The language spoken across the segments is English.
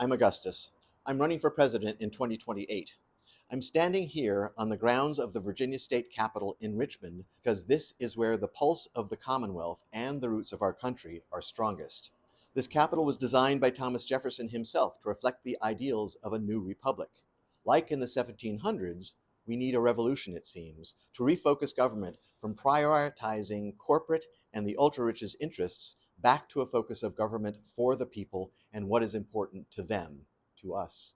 I'm Augustus. I'm running for president in 2028. I'm standing here on the grounds of the Virginia State Capitol in Richmond because this is where the pulse of the Commonwealth and the roots of our country are strongest. This Capitol was designed by Thomas Jefferson himself to reflect the ideals of a new republic. Like in the 1700s, we need a revolution, it seems, to refocus government from prioritizing corporate and the ultra-rich's interests back to a focus of government for the people and what is important to them, to us.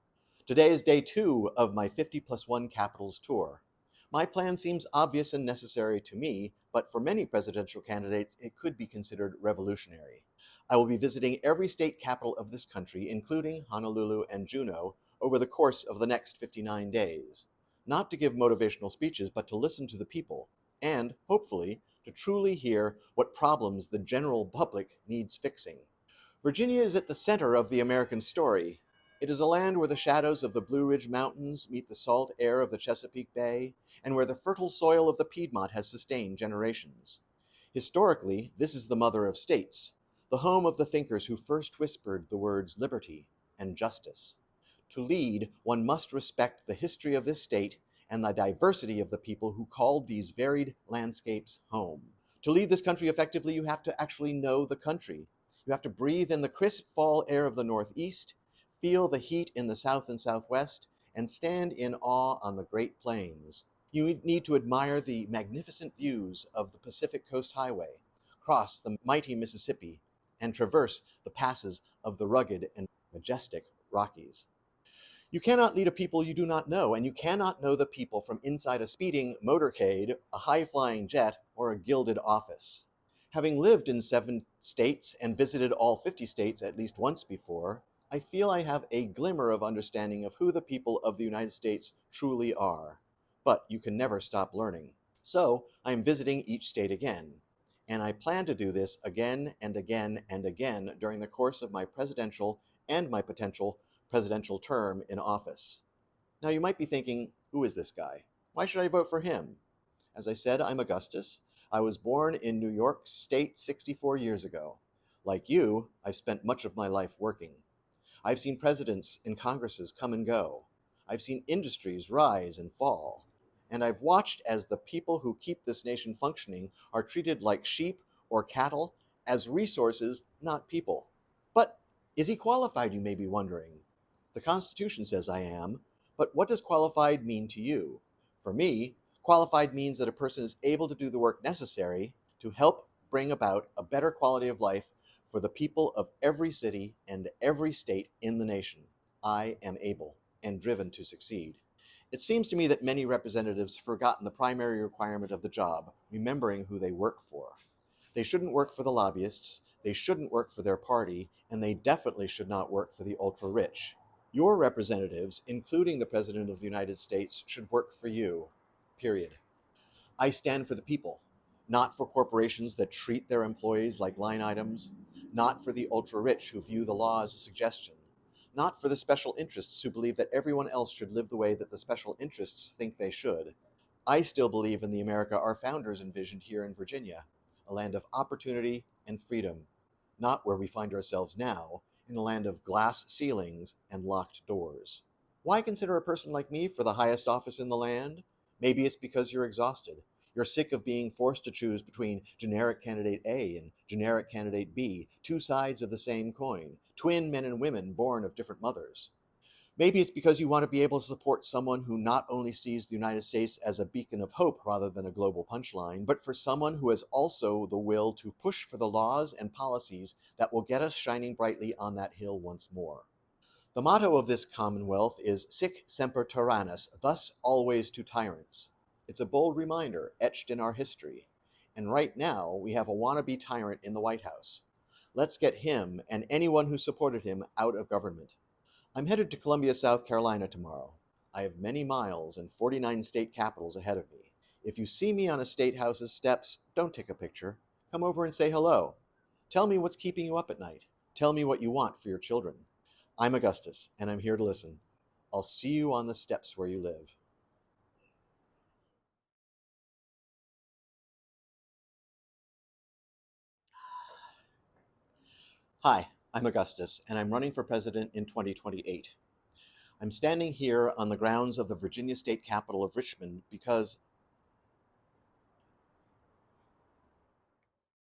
Today is day 2 of my 50+1 Capitals tour. My plan seems obvious and necessary to me, but for many presidential candidates, it could be considered revolutionary. I will be visiting every state capital of this country, including Honolulu and Juneau, over the course of the next 59 days. Not to give motivational speeches, but to listen to the people, and, hopefully, to truly hear what problems the general public needs fixing. Virginia is at the center of the American story. It is a land where the shadows of the Blue Ridge Mountains meet the salt air of the Chesapeake Bay, and where the fertile soil of the Piedmont has sustained generations. Historically, this is the mother of states, the home of the thinkers who first whispered the words liberty and justice. To lead, one must respect the history of this state and the diversity of the people who called these varied landscapes home. To lead this country effectively, you have to actually know the country. You have to breathe in the crisp fall air of the Northeast, feel the heat in the South and Southwest, and stand in awe on the Great Plains. You need to admire the magnificent views of the Pacific Coast Highway, cross the mighty Mississippi, and traverse the passes of the rugged and majestic Rockies. You cannot lead a people you do not know, and you cannot know the people from inside a speeding motorcade, a high-flying jet, or a gilded office. Having lived in 7 states and visited all 50 states at least once before, I feel I have a glimmer of understanding of who the people of the United States truly are. But you can never stop learning. So I am visiting each state again. And I plan to do this again and again and again during the course of my presidential and my potential presidential term in office. Now you might be thinking, who is this guy? Why should I vote for him? As I said, I'm Augustus. I was born in New York State 64 years ago. Like you, I've spent much of my life working. I've seen presidents and Congresses come and go. I've seen industries rise and fall. And I've watched as the people who keep this nation functioning are treated like sheep or cattle, as resources, not people. But is he qualified, you may be wondering? The Constitution says I am, but what does qualified mean to you? For me, qualified means that a person is able to do the work necessary to help bring about a better quality of life for the people of every city and every state in the nation. I am able and driven to succeed. It seems to me that many representatives have forgotten the primary requirement of the job, remembering who they work for. They shouldn't work for the lobbyists, they shouldn't work for their party, and they definitely should not work for the ultra-rich. Your representatives, including the President of the United States, should work for you, period. I stand for the people, not for corporations that treat their employees like line items, not for the ultra-rich who view the law as a suggestion, not for the special interests who believe that everyone else should live the way that the special interests think they should. I still believe in the America our founders envisioned here in Virginia, a land of opportunity and freedom, not where we find ourselves now, in a land of glass ceilings and locked doors. Why consider a person like me for the highest office in the land? Maybe it's because you're exhausted. You're sick of being forced to choose between generic candidate A and generic candidate B, two sides of the same coin, twin men and women born of different mothers. Maybe it's because you want to be able to support someone who not only sees the United States as a beacon of hope rather than a global punchline, but for someone who has also the will to push for the laws and policies that will get us shining brightly on that hill once more. The motto of this Commonwealth is Sic Semper Tyrannis, thus always to tyrants. It's a bold reminder etched in our history. And right now, we have a wannabe tyrant in the White House. Let's get him and anyone who supported him out of government. I'm headed to Columbia, South Carolina tomorrow. I have many miles and 49 state capitals ahead of me. If you see me on a state house's steps, don't take a picture. Come over and say hello. Tell me what's keeping you up at night. Tell me what you want for your children. I'm Augustus, and I'm here to listen. I'll see you on the steps where you live. Hi, I'm Augustus, and I'm running for president in 2028. I'm standing here on the grounds of the Virginia State Capitol of Richmond because